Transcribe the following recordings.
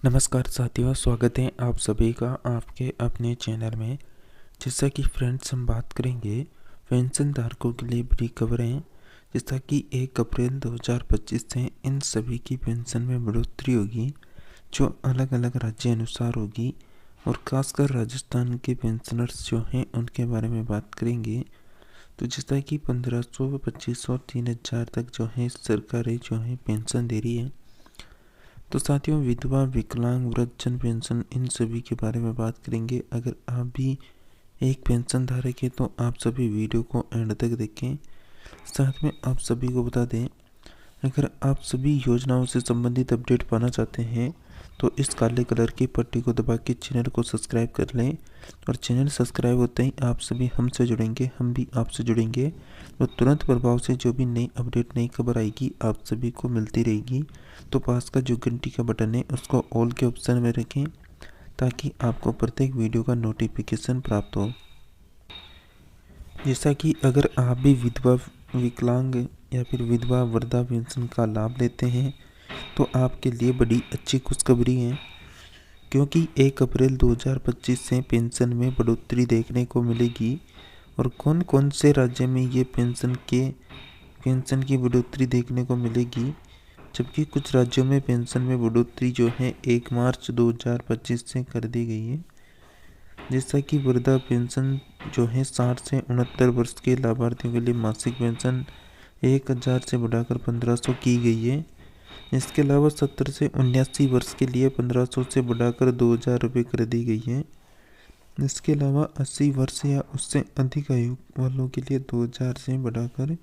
नमस्कार साथियों, स्वागत है आप सभी का आपके अपने चैनल में। जैसा कि फ्रेंड्स हम बात करेंगे पेंशन धारकों के लिए बड़ी खबरें। जैसा कि 1 अप्रैल 2025 से इन सभी की पेंशन में बढ़ोतरी होगी, जो अलग अलग राज्य अनुसार होगी और खासकर राजस्थान के पेंशनर्स जो हैं उनके बारे में बात करेंगे। तो जैसा कि 1500, 2500 और 3000 तक जो है सरकारें जो है पेंशन दे रही है। तो साथियों, विधवा, विकलांग, वृद्धजन पेंशन, इन सभी के बारे में बात करेंगे। अगर आप भी एक पेंशन धारक है तो आप सभी वीडियो को एंड तक देखें। साथ में आप सभी को बता दें, अगर आप सभी योजनाओं से संबंधित अपडेट पाना चाहते हैं तो इस काले कलर की पट्टी को दबा के चैनल को सब्सक्राइब कर लें। और चैनल सब्सक्राइब होते ही आप सभी हमसे जुड़ेंगे, हम भी आपसे जुड़ेंगे। तो तुरंत प्रभाव से जो भी नई अपडेट, नई खबर आएगी आप सभी को मिलती रहेगी। तो पास का जो घंटी का बटन है उसको ऑल के ऑप्शन में रखें, ताकि आपको प्रत्येक वीडियो का नोटिफिकेशन प्राप्त हो। जैसा कि अगर आप भी विधवा, विकलांग या फिर विधवा वृद्धा पेंशन का लाभ लेते हैं तो आपके लिए बड़ी अच्छी खुशखबरी है, क्योंकि 1 अप्रैल 2025 से पेंशन में बढ़ोतरी देखने को मिलेगी। और कौन कौन से राज्य में ये पेंशन की बढ़ोतरी देखने को मिलेगी, जबकि कुछ राज्यों में पेंशन में बढ़ोतरी जो है 1 मार्च 2025 से कर दी गई है। जैसा कि वृद्धा पेंशन जो है 60 से 69 वर्ष के लाभार्थियों के लिए मासिक पेंशन 1000 से बढ़ाकर 1500 की गई है। इसके अलावा 70 से 79 वर्ष के लिए 1500 से बढ़ाकर 2000 रुपये कर दी गई है। इसके अलावा 80 वर्ष या उससे अधिक आयु वालों के लिए 2000 से बढ़ाकर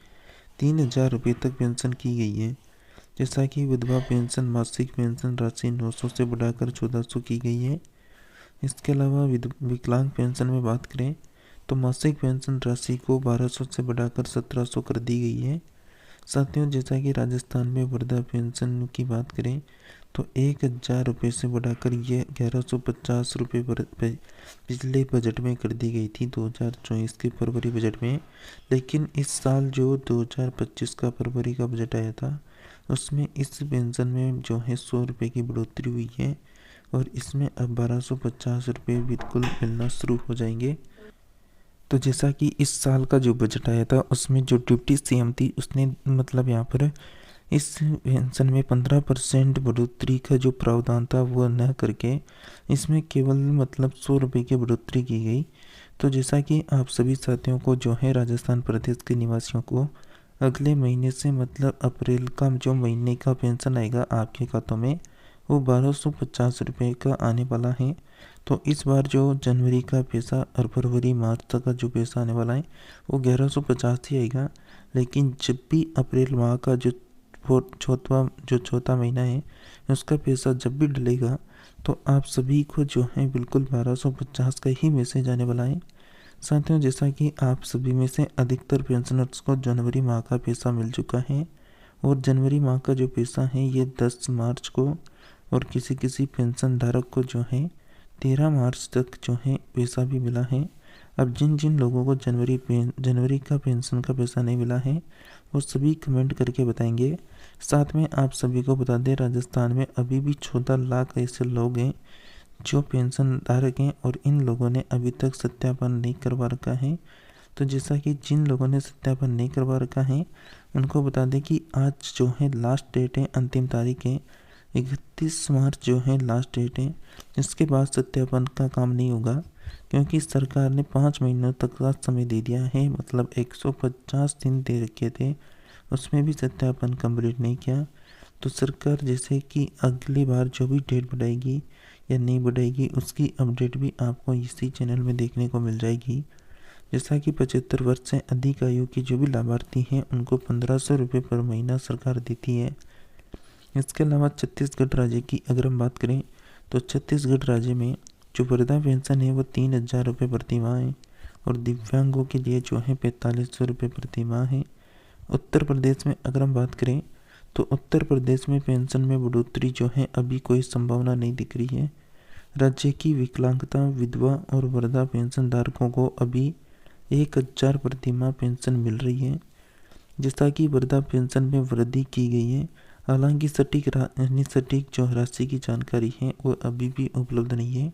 3000 रुपये तक पेंशन की गई है। जैसा कि विधवा पेंशन मासिक पेंशन राशि 900 से बढ़ाकर 1400 की गई है। इसके अलावा विकलांग पेंशन में बात करें तो मासिक पेंशन राशि को 1200 से बढ़ाकर 1700 कर दी गई है। साथियों, जैसा कि राजस्थान में वृद्धा पेंशन की बात करें तो 1000 रुपये से बढ़ाकर ये 1150 रुपये पिछले बजट में कर दी गई थी, 2024 के फरवरी बजट में। लेकिन इस साल जो 2025 का फरवरी का बजट आया था उसमें इस पेंशन में जो है 100 रुपये की बढ़ोतरी हुई है और इसमें अब 1250 रुपये बिल्कुल मिलना शुरू हो जाएंगे। तो जैसा कि इस साल का जो बजट आया था उसमें जो डिप्टी सीएम थी उसने मतलब यहाँ पर इस पेंशन में 15% बढ़ोतरी का जो प्रावधान था वो न करके इसमें केवल मतलब 100 रुपये की बढ़ोतरी की गई। तो जैसा कि आप सभी साथियों को जो है राजस्थान प्रदेश के निवासियों को अगले महीने से मतलब अप्रैल का जो महीने का पेंशन आएगा आपके खातों में वो 1250 रुपये का आने वाला है। तो इस बार जो जनवरी का पैसा और फरवरी मार्च तक का जो पैसा आने वाला है वो 1150 ही आएगा। लेकिन जब भी अप्रैल माह का जो चौथा महीना है उसका पैसा जब भी डलेगा तो आप सभी को जो है बिल्कुल 1250 का ही मैसेज आने वाला है। साथियों, जैसा कि आप सभी में से अधिकतर पेंशनर्स को जनवरी माह का पैसा मिल चुका है और जनवरी माह का जो पैसा है ये 10 मार्च को और किसी किसी पेंशन धारक को जो है 13 मार्च तक जो है पैसा भी मिला है। अब जिन जिन लोगों को जनवरी का पेंशन का पैसा नहीं मिला है वो सभी कमेंट करके बताएंगे। साथ में आप सभी को बता दें, राजस्थान में अभी भी 14 लाख ऐसे लोग हैं जो पेंशन धारक हैं और इन लोगों ने अभी तक सत्यापन नहीं करवा रखा है। तो जैसा कि जिन लोगों ने सत्यापन नहीं करवा रखा है उनको बता दें कि आज जो है लास्ट डेट है, अंतिम तारीख है 31 मार्च जो है लास्ट डेट है। इसके बाद सत्यापन का काम नहीं होगा, क्योंकि सरकार ने 5 महीनों तक का समय दे दिया है, मतलब 150 दिन दे रखे थे, उसमें भी सत्यापन कंप्लीट नहीं किया। तो सरकार जैसे कि अगली बार जो भी डेट बढ़ाएगी या नहीं बढ़ाएगी उसकी अपडेट भी आपको इसी चैनल में देखने को मिल जाएगी। जैसा कि 75 वर्ष से अधिक आयु के जो भी लाभार्थी हैं उनको 1500 रुपये पर महीना सरकार देती है। इसके अलावा छत्तीसगढ़ राज्य की अगर हम बात करें तो छत्तीसगढ़ राज्य में जो वृद्धा पेंशन है वो 3000 रुपये प्रति माह है और दिव्यांगों के लिए जो है 4500 रुपये प्रति माह है। उत्तर प्रदेश में अगर हम बात करें तो उत्तर प्रदेश में पेंशन में बढ़ोतरी जो है अभी कोई संभावना नहीं दिख रही है। राज्य की विकलांगता, विधवा और वृद्धा पेंशन धारकों को अभी 1000 प्रति माह पेंशन मिल रही है। जैसा कि वृद्धा पेंशन में वृद्धि की गई है, हालांकि सटीक जो राशि की जानकारी है वो अभी भी उपलब्ध नहीं है।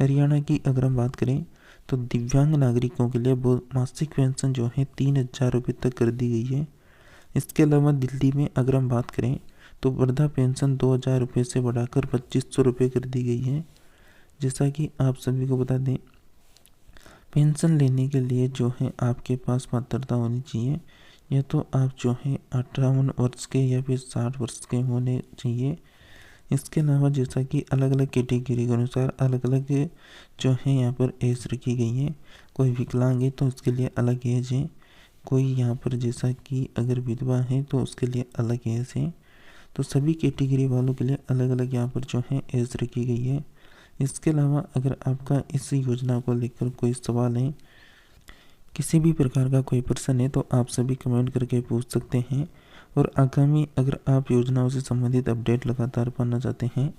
हरियाणा की अगर हम बात करें तो दिव्यांग नागरिकों के लिए वो मासिक पेंशन जो है 3,000 रुपये तक कर दी गई है। इसके अलावा दिल्ली में अगर हम बात करें तो वृद्धा पेंशन 2,000 रुपये से बढ़ाकर 2,500 रुपये कर दी गई है। जैसा कि आप सभी को बता दें, पेंशन लेने के लिए जो है आपके पास पात्रता होनी चाहिए, या तो आप जो है 58 वर्ष के या फिर 60 वर्ष के होने चाहिए। इसके अलावा जैसा कि अलग अलग कैटेगरी के अनुसार अलग अलग जो है यहाँ पर एज रखी गई है। कोई विकलांग है तो उसके लिए अलग एज है, कोई यहाँ पर जैसा कि अगर विधवा है तो उसके लिए अलग एज है। तो सभी कैटेगरी वालों के लिए अलग अलग यहाँ पर जो है एज रखी गई है। इसके अलावा अगर आपका इस योजना को लेकर कोई सवाल है, किसी भी प्रकार का कोई प्रश्न है, तो आप सभी कमेंट करके पूछ सकते हैं। और आगामी अगर आप योजनाओं से संबंधित अपडेट लगातार पाना चाहते हैं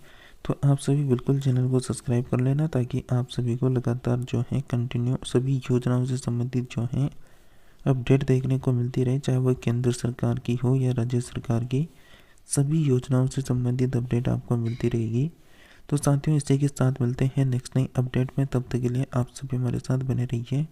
तो आप सभी बिल्कुल चैनल को सब्सक्राइब कर लेना, ताकि आप सभी को लगातार जो है कंटिन्यू सभी योजनाओं से संबंधित जो है अपडेट देखने को मिलती रहे, चाहे वह केंद्र सरकार की हो या राज्य सरकार की। सभी योजनाओं से संबंधित अपडेट आपको मिलती रहेगी। तो साथियों, इसी के साथ मिलते हैं नेक्स्ट नई अपडेट में। तब तक के लिए आप सभी हमारे साथ बने रहिए।